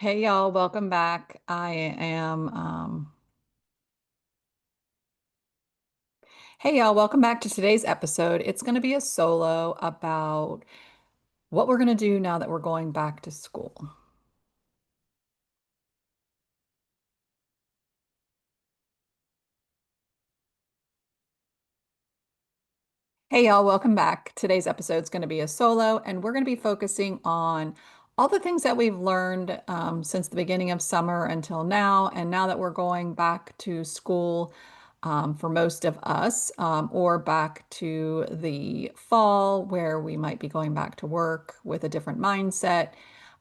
Hey y'all, welcome back. Hey y'all, welcome back to today's episode. It's going to be a solo about what we're going to do now that we're going back to school. Hey y'all, welcome back. Today's episode is going to be a solo, and we're going to be focusing on all the things that we've learned since the beginning of summer until now. And now that we're going back to school for most of us, or back to the fall where we might be going back to work with a different mindset.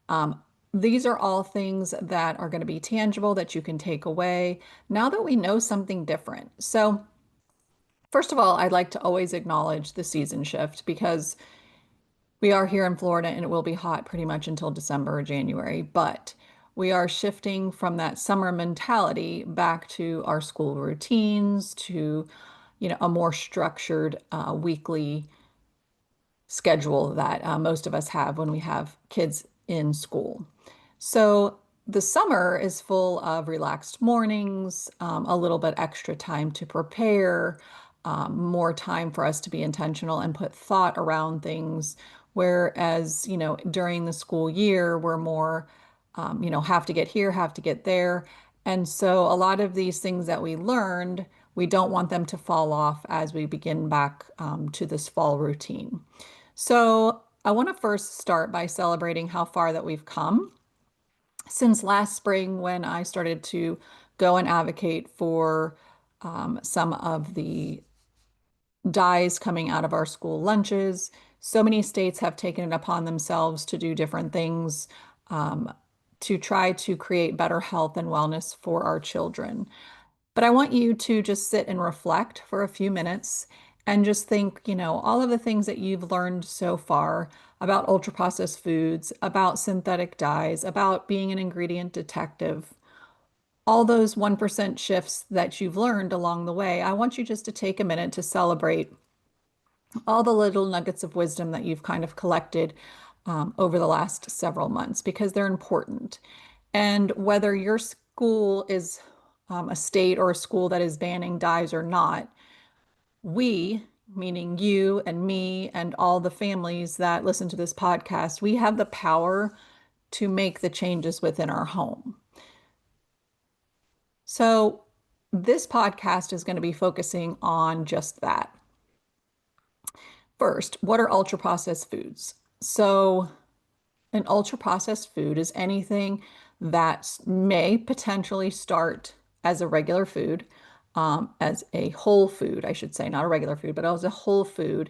Um, these are all things that are going to be tangible that you can take away now that we know something different. So, first of all, I'd like to always acknowledge the season shift because we are here in Florida and it will be hot pretty much until December or January, but we are shifting from that summer mentality back to our school routines, to, a more structured weekly schedule that most of us have when we have kids in school. So the summer is full of relaxed mornings, a little bit extra time to prepare, more time for us to be intentional and put thought around things. Whereas, during the school year, we're more, have to get here, have to get there. And so a lot of these things that we learned, we don't want them to fall off as we begin back to this fall routine. So I want to first start by celebrating how far that we've come since last spring when I started to go and advocate for some of the dyes coming out of our school lunches. So many states have taken it upon themselves to do different things um, to try to create better health and wellness for our children. But I want you to just sit and reflect for a few minutes and just think, all of the things that you've learned so far about ultra processed foods, about synthetic dyes, about being an ingredient detective, all those 1% shifts that you've learned along the way. I want you just to take a minute to celebrate all the little nuggets of wisdom that you've kind of collected over the last several months because they're important. And whether your school is a state or a school that is banning dyes or not, we, meaning you and me and all the families that listen to this podcast, we have the power to make the changes within our home. So, this podcast is going to be focusing on just that. First, what are ultra processed foods? So, an ultra processed food is anything that may potentially start as a regular food, as a whole food, I should say, not a regular food, but as a whole food.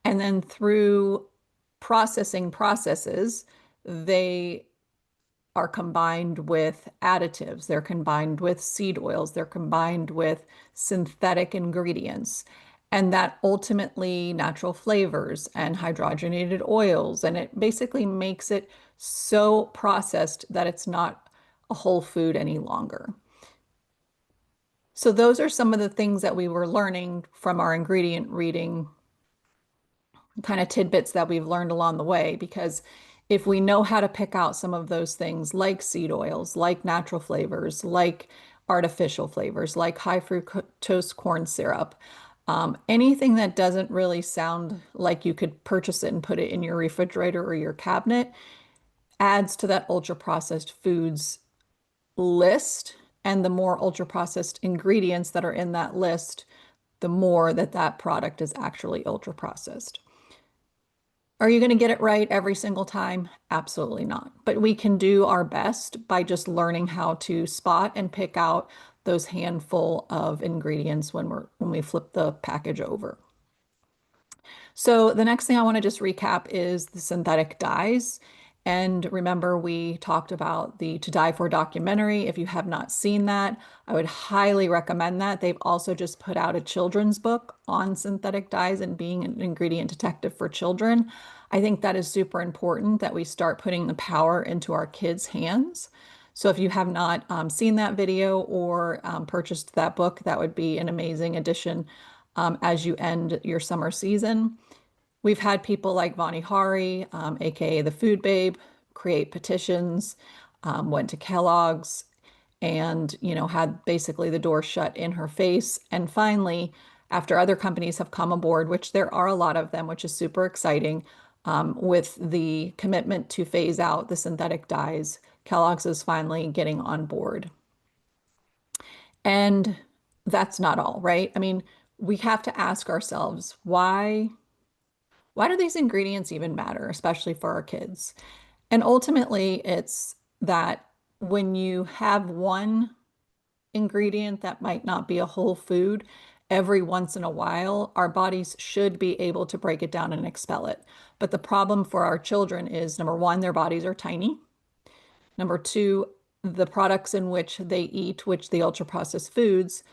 And then through processing processes, they are combined with additives, they're combined with seed oils, they're combined with synthetic ingredients, and that ultimately natural flavors and hydrogenated oils. And it basically makes it so processed that it's not a whole food any longer. So, those are some of the things that we were learning from our ingredient reading, kind of tidbits that we've learned along the way. Because if we know how to pick out some of those things like seed oils, like natural flavors, like artificial flavors, like high fructose corn syrup, anything that doesn't really sound like you could purchase it and put it in your refrigerator or your cabinet adds to that ultra processed foods list. And the more ultra processed ingredients that are in that list, the more that that product is actually ultra processed. Are you going to get it right every single time? Absolutely not. But we can do our best by just learning how to spot and pick out those handful of ingredients when we flip the package over. So the next thing I want to just recap is the synthetic dyes. And remember, we talked about the To Die For documentary. If you have not seen that, I would highly recommend that. They've also just put out a children's book on synthetic dyes and being an ingredient detective for children. I think that is super important that we start putting the power into our kids' hands. So if you have not seen that video or purchased that book, that would be an amazing addition as you end your summer season. We've had people like Vani Hari, aka the Food Babe, create petitions. went to Kellogg's and, had basically the door shut in her face. And finally, after other companies have come aboard, which there are a lot of them, which is super exciting, with the commitment to phase out the synthetic dyes, Kellogg's is finally getting on board. And that's not all, right? I mean, we have to ask ourselves, why do these ingredients even matter, especially for our kids? And ultimately, it's that when you have one ingredient that might not be a whole food, every once in a while, our bodies should be able to break it down and expel it. But the problem for our children is number one, their bodies are tiny. Number two, the products in which they eat, which the ultra processed foods,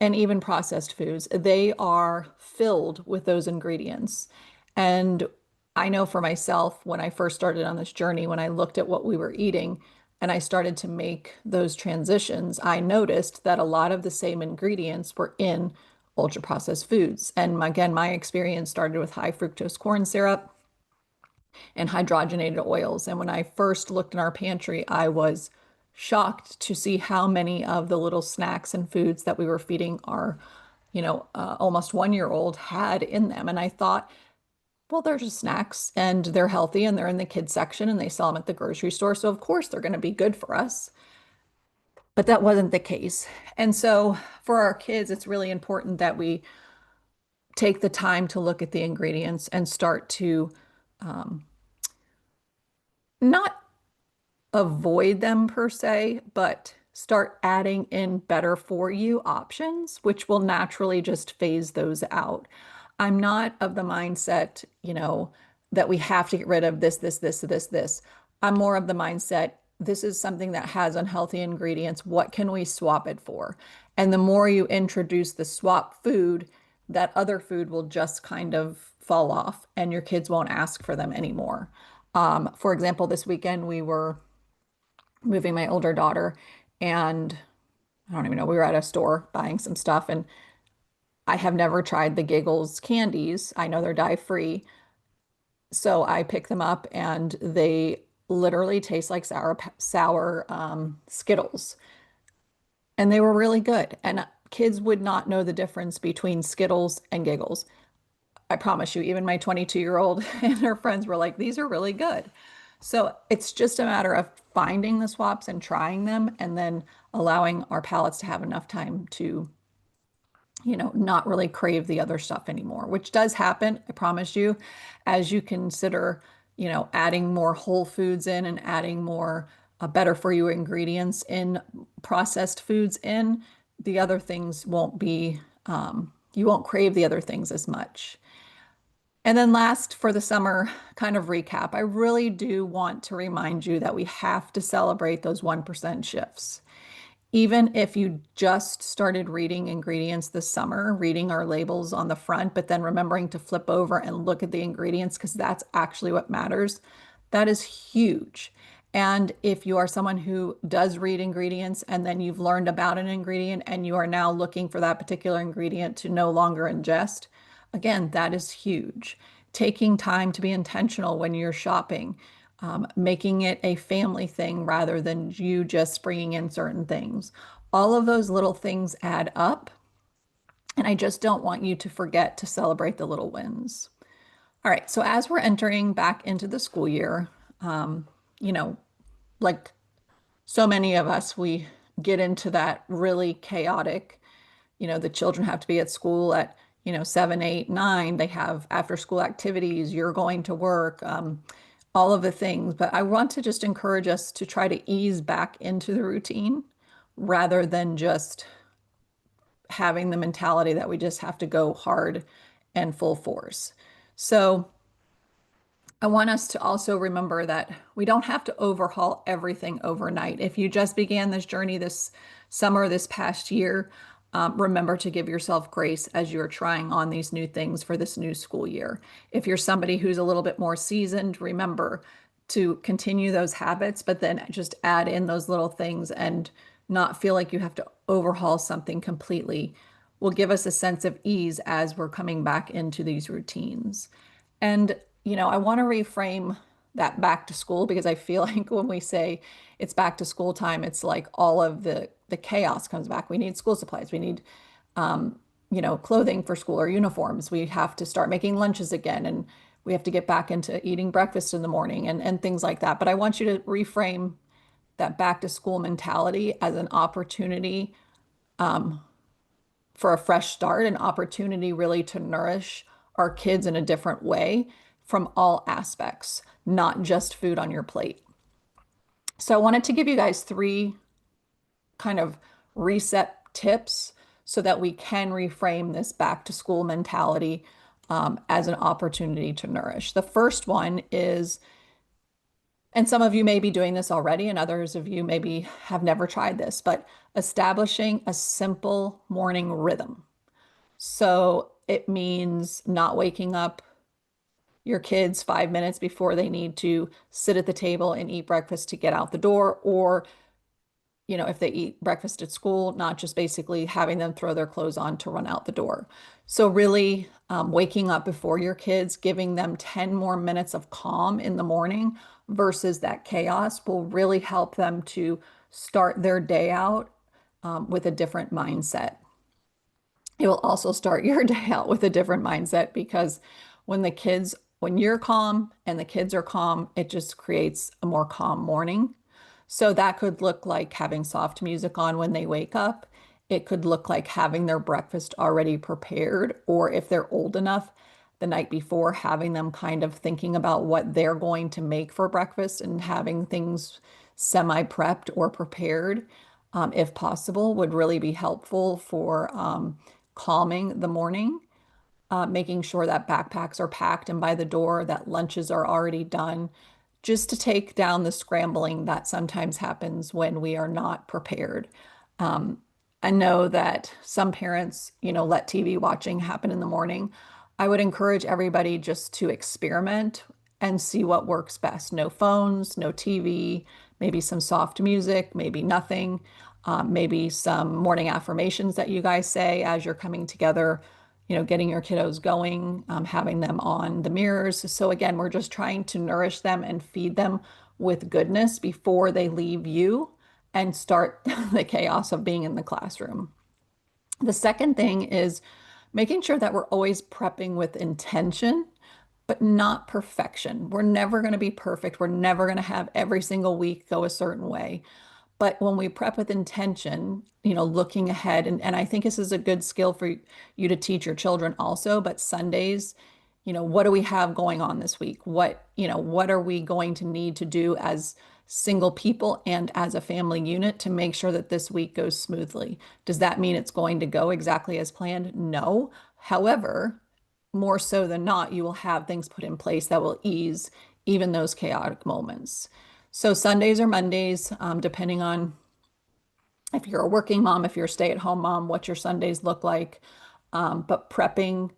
and even processed foods, they are filled with those ingredients. And I know for myself, when I first started on this journey, when I looked at what we were eating and I started to make those transitions, I noticed that a lot of the same ingredients were in ultra processed foods. And again, my experience started with high fructose corn syrup and hydrogenated oils. And when I first looked in our pantry, I was shocked to see how many of the little snacks and foods that we were feeding our, almost 1 year old had in them. And I thought, well, they're just snacks and they're healthy and they're in the kids section and they sell them at the grocery store. So of course they're going to be good for us. But that wasn't the case. And so for our kids, it's really important that we take the time to look at the ingredients and start to not avoid them per se, but start adding in better for you options, which will naturally just phase those out. I'm not of the mindset, that we have to get rid of this. I'm more of the mindset, this is something that has unhealthy ingredients. What can we swap it for? And the more you introduce the swap food, that other food will just kind of fall off and your kids won't ask for them anymore. For example, this weekend we were moving my older daughter, and I don't even know, we were at a store buying some stuff, and I have never tried the Giggles candies. I know they're dye-free. So I picked them up and they literally taste like sour Skittles. And they were really good. And kids would not know the difference between Skittles and Giggles. I promise you, even my 22-year-old and her friends were like, these are really good. So it's just a matter of finding the swaps and trying them and then allowing our palates to have enough time to, not really crave the other stuff anymore, which does happen, I promise you, as you consider, adding more whole foods in and adding more better for you ingredients in processed foods in, the other things won't be, you won't crave the other things as much. And then last for the summer kind of recap, I really do want to remind you that we have to celebrate those 1% shifts. Even if you just started reading ingredients this summer, reading our labels on the front, but then remembering to flip over and look at the ingredients because that's actually what matters, that is huge. And if you are someone who does read ingredients and then you've learned about an ingredient and you are now looking for that particular ingredient to no longer ingest, again, that is huge. Taking time to be intentional when you're shopping, making it a family thing rather than you just bringing in certain things. All of those little things add up. And I just don't want you to forget to celebrate the little wins. All right. So as we're entering back into the school year, um, you know, like so many of us, we get into that really chaotic, the children have to be at school at, 7, 8, 9. They have after school activities, you're going to work, all of the things. But I want to just encourage us to try to ease back into the routine rather than just having the mentality that we just have to go hard and full force. So I want us to also remember that we don't have to overhaul everything overnight. If you just began this journey this summer, this past year, remember to give yourself grace as you're trying on these new things for this new school year. If you're somebody who's a little bit more seasoned, remember to continue those habits, but then just add in those little things and not feel like you have to overhaul something completely will give us a sense of ease as we're coming back into these routines. And, I want to reframe that back to school, because I feel like when we say it's back to school time, it's like all of the chaos comes back. We need school supplies. We need clothing for school or uniforms. We have to start making lunches again, and we have to get back into eating breakfast in the morning and things like that. But I want you to reframe that back to school mentality as an opportunity for a fresh start, an opportunity really to nourish our kids in a different way from all aspects, not just food on your plate. So I wanted to give you guys three kind of reset tips so that we can reframe this back to school mentality as an opportunity to nourish. The first one is, and some of you may be doing this already, and others of you maybe have never tried this, but establishing a simple morning rhythm. So it means not waking up your kids 5 minutes before they need to sit at the table and eat breakfast to get out the door, or if they eat breakfast at school, not just basically having them throw their clothes on to run out the door. So really waking up before your kids, giving them 10 more minutes of calm in the morning versus that chaos will really help them to start their day out with a different mindset. It will also start your day out with a different mindset, because when you're calm and the kids are calm, it just creates a more calm morning. So that could look like having soft music on when they wake up. It could look like having their breakfast already prepared, or if they're old enough, the night before, having them kind of thinking about what they're going to make for breakfast and having things semi-prepped or prepared, if possible, would really be helpful for calming the morning, making sure that backpacks are packed and by the door, that lunches are already done, just to take down the scrambling that sometimes happens when we are not prepared. Um, I know that some parents, let TV watching happen in the morning. I would encourage everybody just to experiment and see what works best. No phones, no TV, maybe some soft music, maybe nothing, maybe some morning affirmations that you guys say as you're coming together, getting your kiddos going, having them on the mirrors. So again, we're just trying to nourish them and feed them with goodness before they leave you and start the chaos of being in the classroom. The second thing is making sure that we're always prepping with intention, but not perfection. We're never going to be perfect. We're never going to have every single week go a certain way. But when we prep with intention, looking ahead, and I think this is a good skill for you to teach your children also, but Sundays, what do we have going on this week? What are we going to need to do as single people and as a family unit to make sure that this week goes smoothly? Does that mean it's going to go exactly as planned? No. However, more so than not, you will have things put in place that will ease even those chaotic moments. So Sundays or Mondays, depending on if you're a working mom, if you're a stay-at-home mom, what your Sundays look like. But prepping,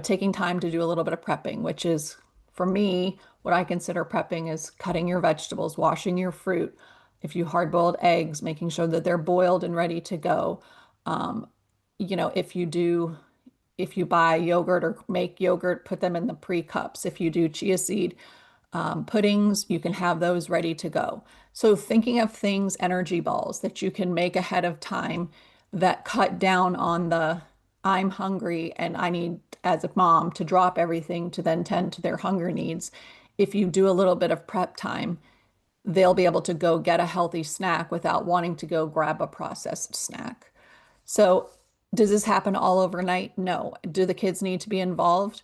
taking time to do a little bit of prepping, which is, for me, what I consider prepping is cutting your vegetables, washing your fruit. If you hard-boiled eggs, making sure that they're boiled and ready to go. Um, if you buy yogurt or make yogurt, put them in the pre-cups. If you do chia seed puddings, you can have those ready to go. So thinking of things, energy balls that you can make ahead of time that cut down on the I'm hungry and I need, as a mom, to drop everything to then tend to their hunger needs. If you do a little bit of prep time, they'll be able to go get a healthy snack without wanting to go grab a processed snack. So does this happen all overnight? No. Do the kids need to be involved?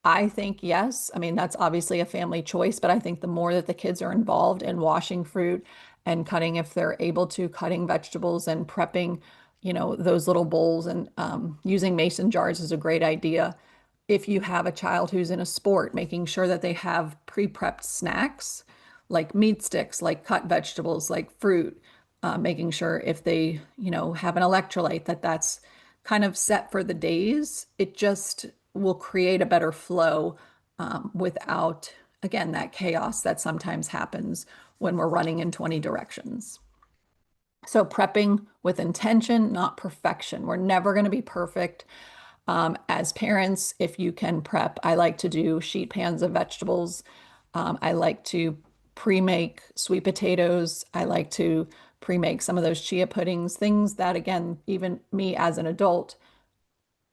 I think yes. I mean, that's obviously a family choice, but I think the more that the kids are involved in washing fruit and cutting, if they're able to, cutting vegetables and prepping, those little bowls, and using mason jars is a great idea. If you have a child who's in a sport, making sure that they have pre-prepped snacks like meat sticks, like cut vegetables, like fruit, making sure if they, have an electrolyte, that that's kind of set for the days. It just will create a better flow without, again, that chaos that sometimes happens when we're running in 20 directions. So prepping with intention, not perfection. We're never going to be perfect. As parents, if you can prep, I like to do sheet pans of vegetables I like to pre-make sweet potatoes. I like to pre-make some of those chia puddings, things that, again, even me as an adult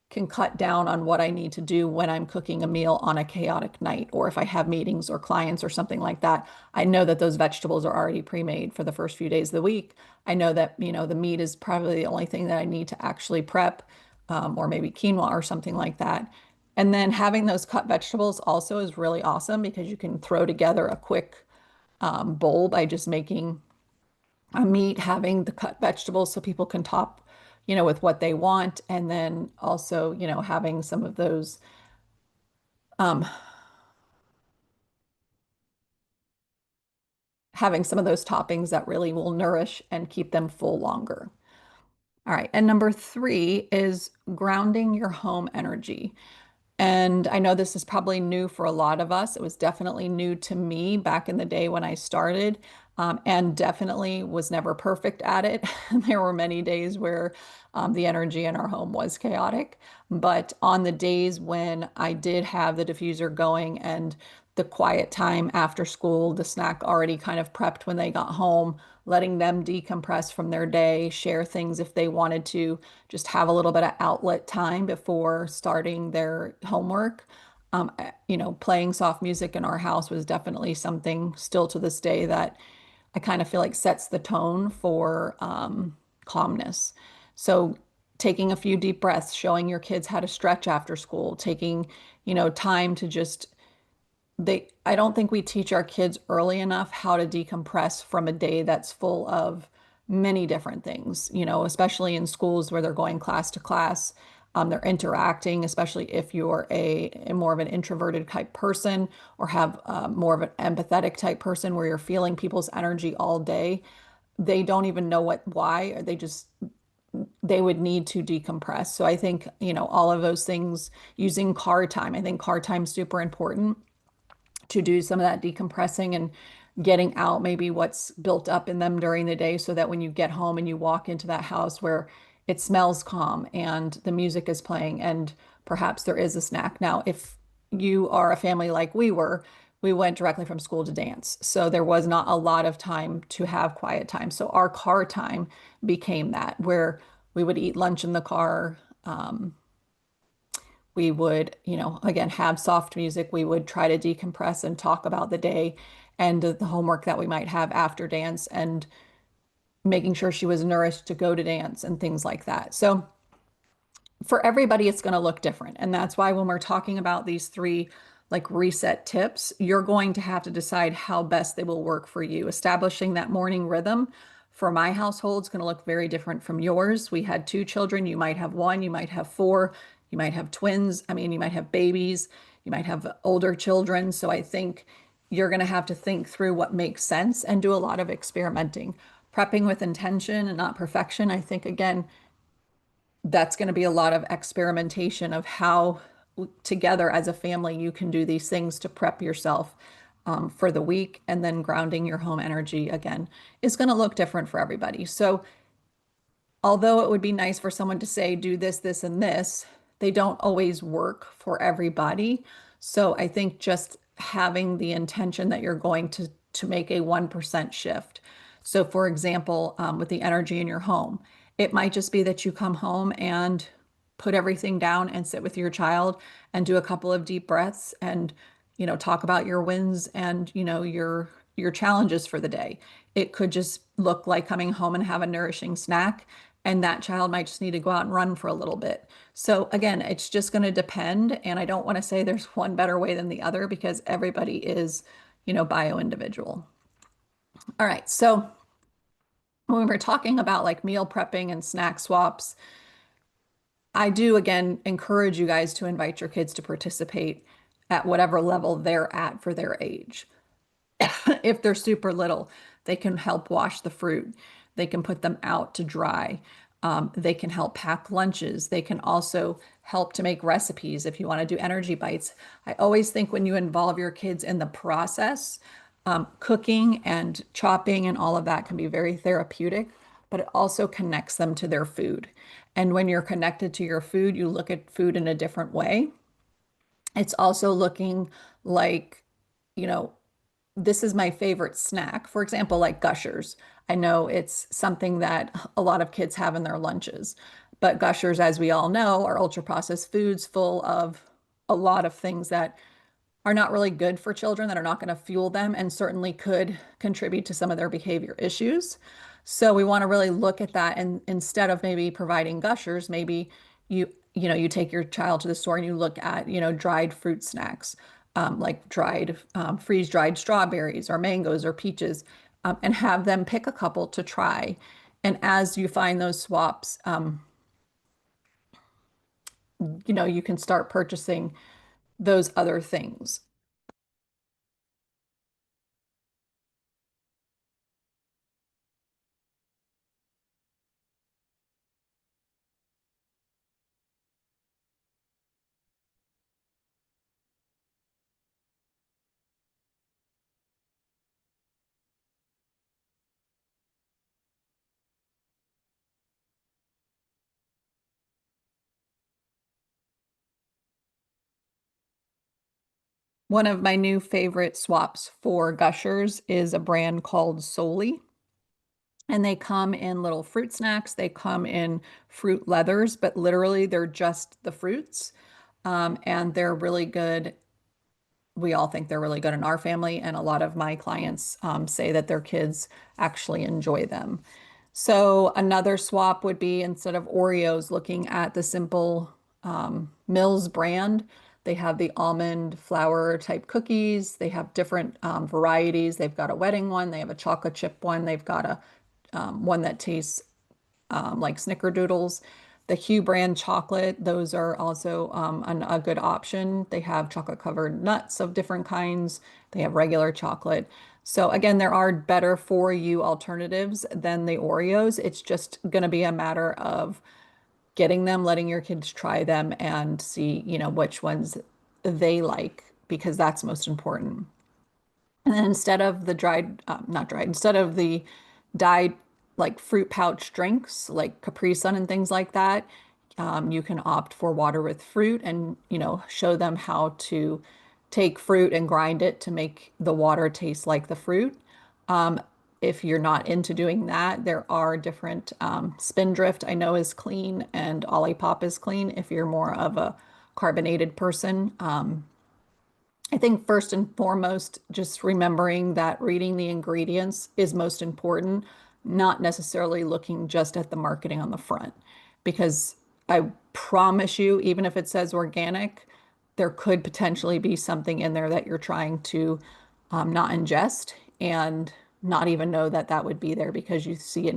can cut down on what I need to do when I'm cooking a meal on a chaotic night, or if I have meetings or clients or something like that. I know that those vegetables are already pre-made for the first few days of the week. I know that, the meat is probably the only thing that I need to actually prep, or maybe quinoa or something like that. And then having those cut vegetables also is really awesome because you can throw together a quick bowl by just making a meat, having the cut vegetables so people can top, with what they want. And then also, having some of those, um, having some of those toppings that really will nourish and keep them full longer. All right. And number three is grounding your home energy. And I know this is probably new for a lot of us. It was definitely new to me back in the day when I started, and definitely was never perfect at it. There were many days where the energy in our home was chaotic. But on the days when I did have the diffuser going and the quiet time after school, the snack already kind of prepped when they got home, letting them decompress from their day, share things if they wanted to, just have a little bit of outlet time before starting their homework. Playing soft music in our house was definitely something still to this day that I kind of feel like sets the tone for calmness. So taking a few deep breaths, showing your kids how to stretch after school, taking, time to just I don't think we teach our kids early enough how to decompress from a day that's full of many different things, especially in schools where they're going class to class. They're interacting, especially if you're a more of an introverted type person or have more of an empathetic type person where you're feeling people's energy all day. They don't even know why, or they would need to decompress. So I think, all of those things, using car time, I think car time is super important to do some of that decompressing and getting out maybe what's built up in them during the day so that when you get home and you walk into that house where it smells calm and the music is playing and perhaps there is a snack. Now, if you are a family like we went directly from school to dance. So there was not a lot of time to have quiet time. So our car time became that where we would eat lunch in the car. We would, again, have soft music. We would try to decompress and talk about the day and the homework that we might have after dance and making sure she was nourished to go to dance and things like that. So for everybody, it's going to look different. And that's why when we're talking about these three like reset tips, you're going to have to decide how best they will work for you. Establishing that morning rhythm for my household is going to look very different from yours. We had two children. You might have one, you might have four, you might have twins. I mean, you might have babies, you might have older children. So I think you're going to have to think through what makes sense and do a lot of experimenting. Prepping with intention and not perfection. I think, again, that's going to be a lot of experimentation of how together as a family you can do these things to prep yourself for the week, and then grounding your home energy again is going to look different for everybody. So although it would be nice for someone to say, do this, this, and this, they don't always work for everybody. So I think just having the intention that you're going to make a 1% shift. So for example, with the energy in your home, it might just be that you come home and put everything down and sit with your child and do a couple of deep breaths and, talk about your wins and, your challenges for the day. It could just look like coming home and have a nourishing snack, and that child might just need to go out and run for a little bit. So again, it's just going to depend. And I don't want to say there's one better way than the other because everybody is, bio individual. All right. So when we're talking about like meal prepping and snack swaps, I do again encourage you guys to invite your kids to participate at whatever level they're at for their age. If they're super little, they can help wash the fruit. They can put them out to dry. They can help pack lunches. They can also help to make recipes if you want to do energy bites. I always think when you involve your kids in the process, cooking and chopping and all of that can be very therapeutic, but it also connects them to their food. And when you're connected to your food, you look at food in a different way. It's also looking like, you know, this is my favorite snack. For example, like Gushers. I know it's something that a lot of kids have in their lunches, but Gushers, as we all know, are ultra processed foods full of a lot of things that are not really good for children, that are not going to fuel them, and certainly could contribute to some of their behavior issues. So we want to really look at that, and instead of maybe providing Gushers, maybe you take your child to the store and you look at dried fruit snacks, like dried freeze-dried strawberries or mangoes or peaches, and have them pick a couple to try. And as you find those swaps, you can start purchasing those other things. One of my new favorite swaps for Gushers is a brand called Solely. And they come in little fruit snacks. They come in fruit leathers, but literally they're just the fruits. And they're really good. We all think they're really good in our family, and a lot of my clients say that their kids actually enjoy them. So another swap would be, instead of Oreos, looking at the Simple Mills brand. They have the almond flour type cookies. They have different varieties. They've got a wedding one. They have a chocolate chip one. They've got a one that tastes like snickerdoodles. The Hue brand chocolate, those are also a good option. They have chocolate covered nuts of different kinds. They have regular chocolate. So again, there are better for you alternatives than the Oreos. It's just going to be a matter of getting them, letting your kids try them and see, which ones they like, because that's most important. And then instead of the not dried, instead of the dyed like fruit pouch drinks like Capri Sun and things like that, you can opt for water with fruit and, show them how to take fruit and grind it to make the water taste like the fruit. Um, if you're not into doing that, there are different Spindrift I know is clean, and Olipop is clean if you're more of a carbonated person. I think first and foremost, just remembering that reading the ingredients is most important, not necessarily looking just at the marketing on the front. Because I promise you, even if it says organic, there could potentially be something in there that you're trying to not ingest and not even know that that would be there, because you see it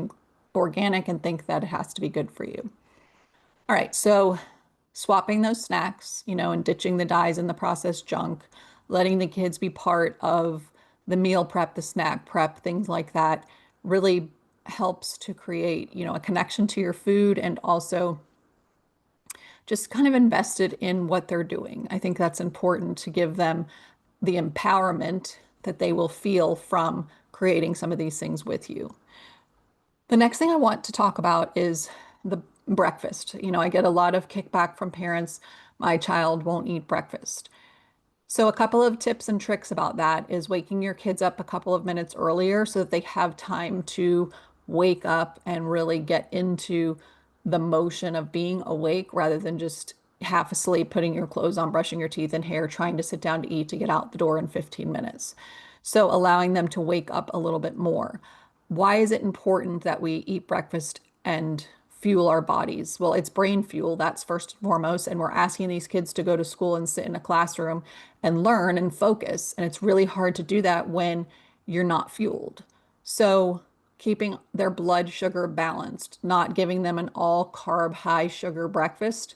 organic and think that it has to be good for you. All right, so swapping those snacks, and ditching the dyes and the processed junk, letting the kids be part of the meal prep, the snack prep, things like that, really helps to create, a connection to your food, and also just kind of invested in what they're doing. I think that's important to give them the empowerment that they will feel from creating some of these things with you. The next thing I want to talk about is the breakfast. I get a lot of kickback from parents. My child won't eat breakfast. So a couple of tips and tricks about that is waking your kids up a couple of minutes earlier so that they have time to wake up and really get into the motion of being awake, rather than just half asleep, putting your clothes on, brushing your teeth and hair, trying to sit down to eat to get out the door in 15 minutes. So allowing them to wake up a little bit more. Why is it important that we eat breakfast and fuel our bodies? Well, it's brain fuel, that's first and foremost. And we're asking these kids to go to school and sit in a classroom and learn and focus. And it's really hard to do that when you're not fueled. So keeping their blood sugar balanced, not giving them an all carb, high sugar breakfast,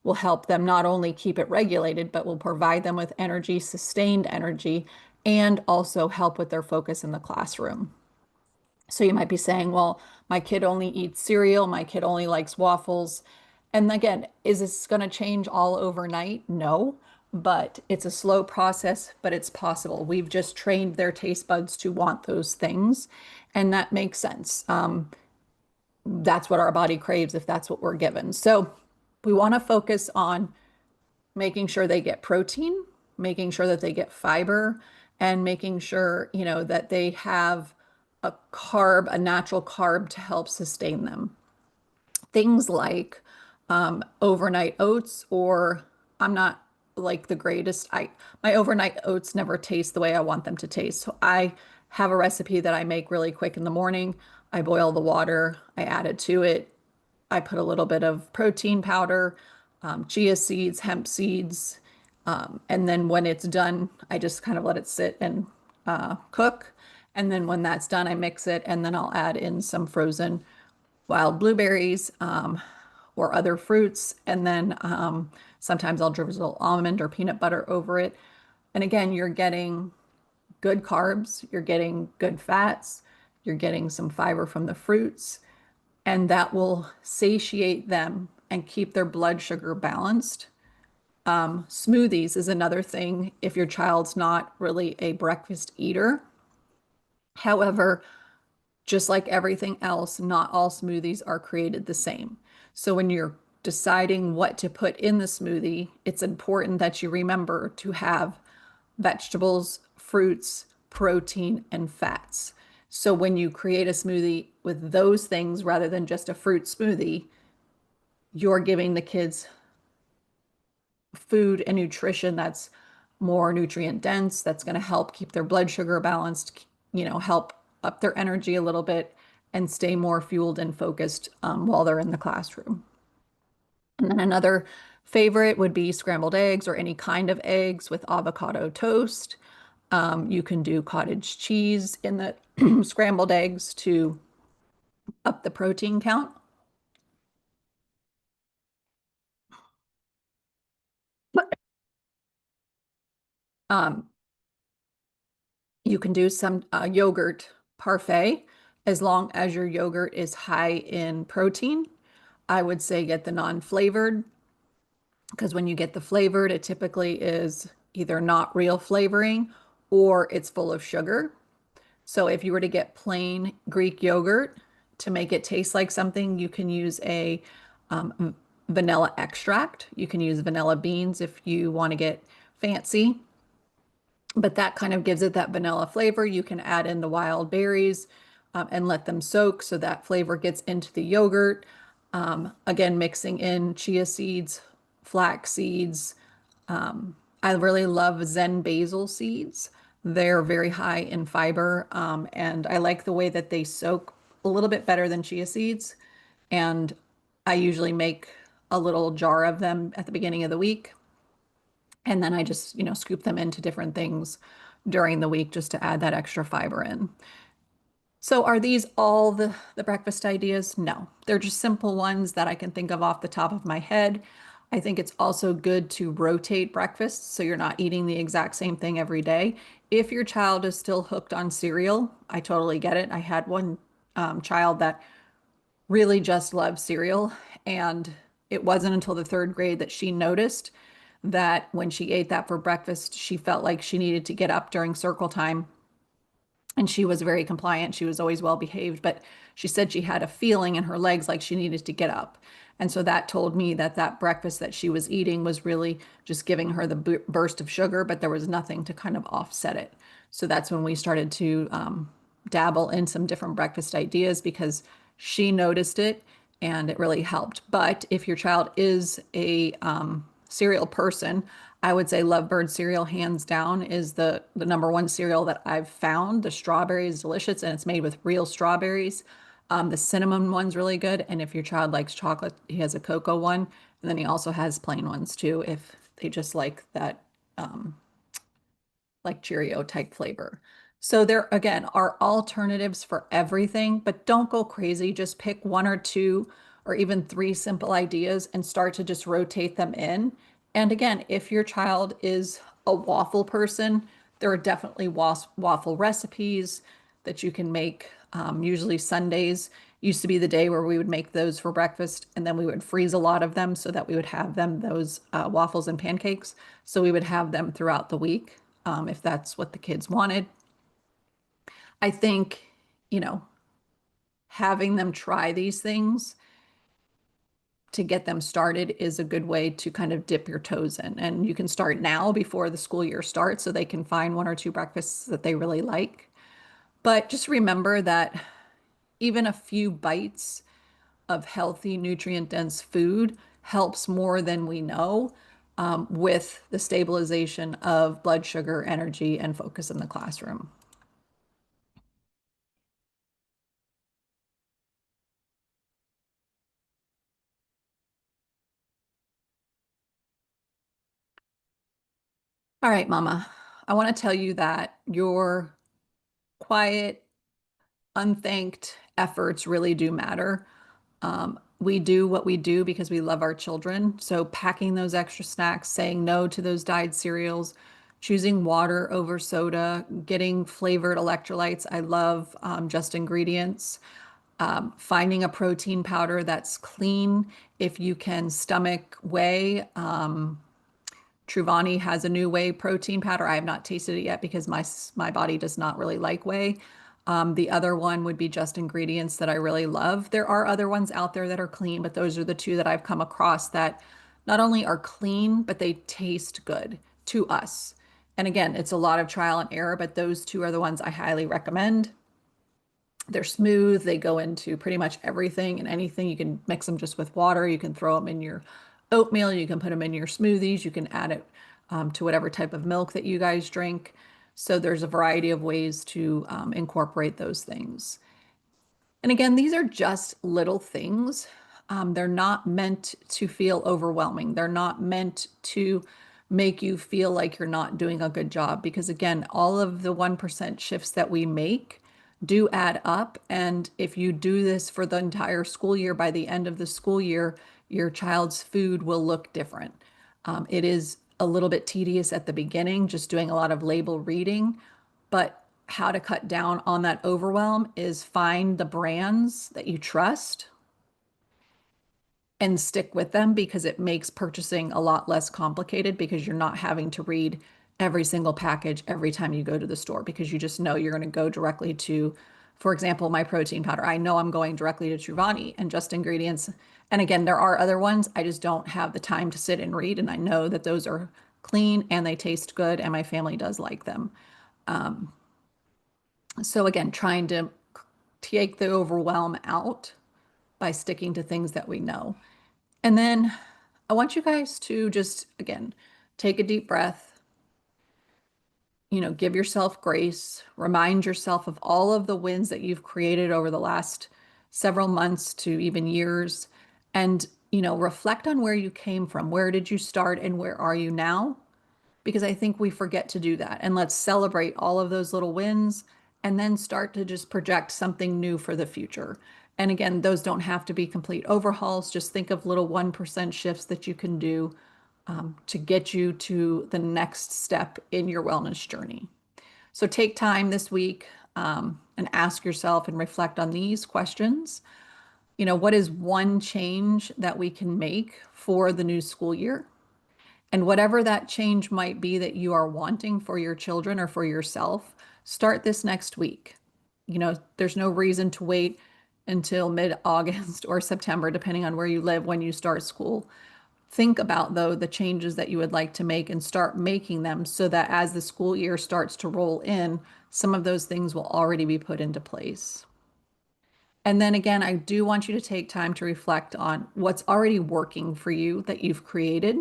will help them not only keep it regulated, but will provide them with energy, sustained energy, and also help with their focus in the classroom. So you might be saying, well, my kid only eats cereal, my kid only likes waffles. And again, is this going to change all overnight? No, but it's a slow process, but it's possible. We've just trained their taste buds to want those things, and that makes sense. That's what our body craves if that's what we're given. So we want to focus on making sure they get protein, making sure that they get fiber, and making sure, that they have a natural carb to help sustain them. Things like overnight oats, or I'm not like the greatest. My overnight oats never taste the way I want them to taste. So I have a recipe that I make really quick in the morning. I boil the water, I add it to it. I put a little bit of protein powder, chia seeds, hemp seeds, and then when it's done, I just kind of let it sit and cook. And then when that's done, I mix it, and then I'll add in some frozen wild blueberries or other fruits. And then sometimes I'll drizzle almond or peanut butter over it. And again, you're getting good carbs, you're getting good fats, you're getting some fiber from the fruits, and that will satiate them and keep their blood sugar balanced. Smoothies is another thing if your child's not really a breakfast eater. However, just like everything else, not all smoothies are created the same. So when you're deciding what to put in the smoothie, it's important that you remember to have vegetables, fruits, protein, and fats. So when you create a smoothie with those things rather than just a fruit smoothie, you're giving the kids food and nutrition that's more nutrient dense, that's going to help keep their blood sugar balanced, help up their energy a little bit and stay more fueled and focused while they're in the classroom. And then another favorite would be scrambled eggs or any kind of eggs with avocado toast. You can do cottage cheese in the scrambled eggs to up the protein count. Um, You can do some yogurt parfait as long as your yogurt is high in protein. I would say get the non-flavored because when you get the flavored, it typically is either not real flavoring or it's full of sugar. So if you were to get plain Greek yogurt to make it taste like something, you can use a vanilla extract. You can use vanilla beans if you want to get fancy, but that kind of gives it that vanilla flavor. You can add in the wild berries and let them soak so that flavor gets into the yogurt. Again, mixing in chia seeds, flax seeds. I really love Zen basil seeds. They're very high in fiber, and I like the way that they soak a little bit better than chia seeds. And I usually make a little jar of them at the beginning of the week. And then I just, scoop them into different things during the week just to add that extra fiber in. So are these all the breakfast ideas? No, they're just simple ones that I can think of off the top of my head. I think it's also good to rotate breakfasts so you're not eating the exact same thing every day. If your child is still hooked on cereal, I totally get it. I had one child that really just loved cereal, and it wasn't until the third grade that she noticed that when she ate that for breakfast, she felt like she needed to get up during circle time, and she was very compliant. She was always well behaved, but she said she had a feeling in her legs like she needed to get up. And so that told me that that breakfast that she was eating was really just giving her the burst of sugar, but there was nothing to kind of offset it. So that's when we started to dabble in some different breakfast ideas because she noticed it and it really helped. But if your child is a cereal person, I would say Lovebird cereal, hands down, is the number one cereal that I've found. The strawberry is delicious and it's made with real strawberries. The cinnamon one's really good. And if your child likes chocolate, he has a cocoa one. And then he also has plain ones too, if they just like that like Cheerio type flavor. So there again are alternatives for everything, but don't go crazy. Just pick one or two or even three simple ideas and start to just rotate them in. And again, if your child is a waffle person, there are definitely waffle recipes that you can make. Usually Sundays used to be the day where we would make those for breakfast, and then we would freeze a lot of them so that we would have them, those waffles and pancakes. So we would have them throughout the week if that's what the kids wanted. I think, you know, having them try these things to get them started is a good way to kind of dip your toes in. And you can start now before the school year starts so they can find one or two breakfasts that they really like. But just remember that even a few bites of healthy, nutrient-dense food helps more than we know with the stabilization of blood sugar, energy, and focus in the classroom. All right, Mama, I want to tell you that your quiet, unthanked efforts really do matter. We do what we do because we love our children. So packing those extra snacks, saying no to those dyed cereals, choosing water over soda, getting flavored electrolytes. I love just ingredients. Finding a protein powder that's clean. If you can stomach whey, Truvani has a new whey protein powder. I have not tasted it yet because my body does not really like whey. The other one would be just ingredients that I really love. There are other ones out there that are clean, but those are the two that I've come across that not only are clean, but they taste good to us. And again, it's a lot of trial and error, but those two are the ones I highly recommend. They're smooth. They go into pretty much everything and anything. You can mix them just with water. You can throw them in your oatmeal. You can put them in your smoothies. You can add it to whatever type of milk that you guys drink. So there's a variety of ways to incorporate those things. And again, these are just little things. They're not meant to feel overwhelming. They're not meant to make you feel like you're not doing a good job because, again, all of the 1% shifts that we make do add up. And if you do this for the entire school year, by the end of the school year, your child's food will look different. It is a little bit tedious at the beginning, just doing a lot of label reading, but how to cut down on that overwhelm is find the brands that you trust and stick with them because it makes purchasing a lot less complicated because you're not having to read every single package every time you go to the store because you just know you're going to go directly to, for example, my protein powder. I know I'm going directly to Truvani and just ingredients. And again, there are other ones. I just don't have the time to sit and read. And I know that those are clean and they taste good and my family does like them. So again, trying to take the overwhelm out by sticking to things that we know. And then I want you guys to just, again, take a deep breath, give yourself grace, remind yourself of all of the wins that you've created over the last several months to even years, and, reflect on where you came from. Where did you start and where are you now? Because I think we forget to do that. And let's celebrate all of those little wins and then start to just project something new for the future. And again, those don't have to be complete overhauls. Just think of little 1% shifts that you can do to get you to the next step in your wellness journey. So take time this week and ask yourself and reflect on these questions. What is one change that we can make for the new school year? And whatever that change might be that you are wanting for your children or for yourself, start this next week. There's no reason to wait until mid-August or September, depending on where you live when you start school. Think about, though, the changes that you would like to make and start making them so that as the school year starts to roll in, some of those things will already be put into place. And then again, I do want you to take time to reflect on what's already working for you that you've created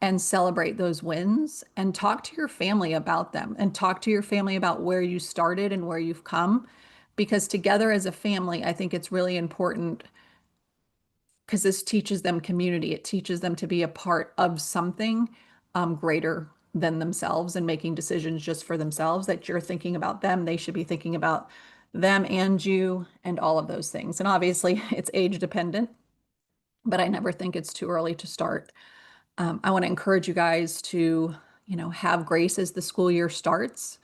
and celebrate those wins and talk to your family about them and talk to your family about where you started and where you've come. Because together as a family, I think it's really important because this teaches them community. It teaches them to be a part of something greater than themselves and making decisions just for themselves, that you're thinking about them. They should be thinking about them and you and all of those things. And obviously, it's age dependent, but I never think it's too early to start. I want to encourage you guys to, have grace as the school year starts.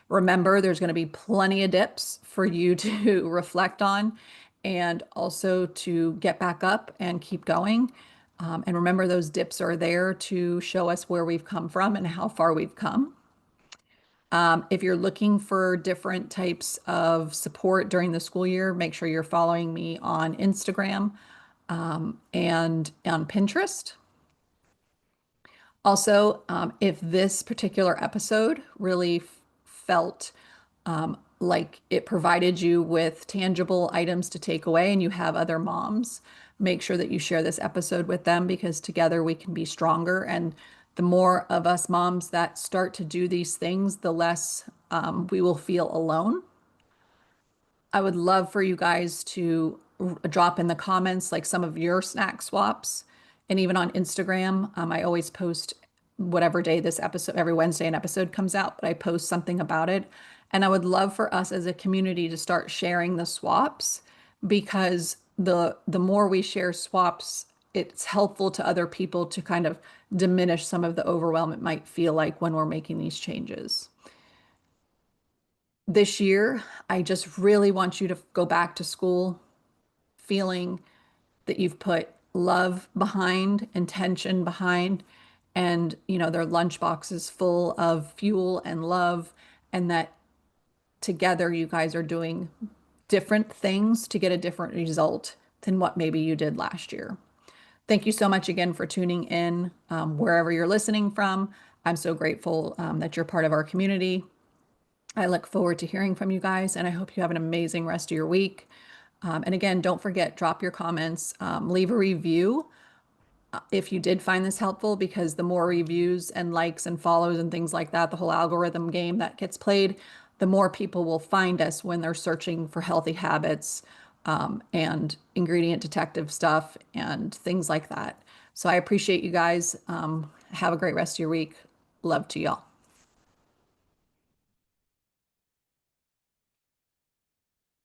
Remember, there's going to be plenty of dips for you to reflect on and also to get back up and keep going. And remember, those dips are there to show us where we've come from and how far we've come. If you're looking for different types of support during the school year, make sure you're following me on Instagram. and on Pinterest. Also, if this particular episode really felt like it provided you with tangible items to take away and you have other moms, make sure that you share this episode with them because together we can be stronger. And the more of us moms that start to do these things, the less we will feel alone. I would love for you guys to drop in the comments like some of your snack swaps. And even on Instagram, I always post whatever day this episode, every Wednesday an episode comes out, but I post something about it. And I would love for us as a community to start sharing the swaps because the more we share swaps, it's helpful to other people to kind of diminish some of the overwhelm it might feel like when we're making these changes. This year, I just really want you to go back to school feeling that you've put love behind, intention behind, and their lunch boxes full of fuel and love, and that together you guys are doing different things to get a different result than what maybe you did last year. Thank you so much again for tuning in wherever you're listening from. I'm so grateful that you're part of our community. I look forward to hearing from you guys, and I hope you have an amazing rest of your week. And again, don't forget, drop your comments, leave a review if you did find this helpful, because the more reviews and likes and follows and things like that, the whole algorithm game that gets played, the more people will find us when they're searching for healthy habits and ingredient detective stuff and things like that. So I appreciate you guys. Have a great rest of your week. Love to y'all.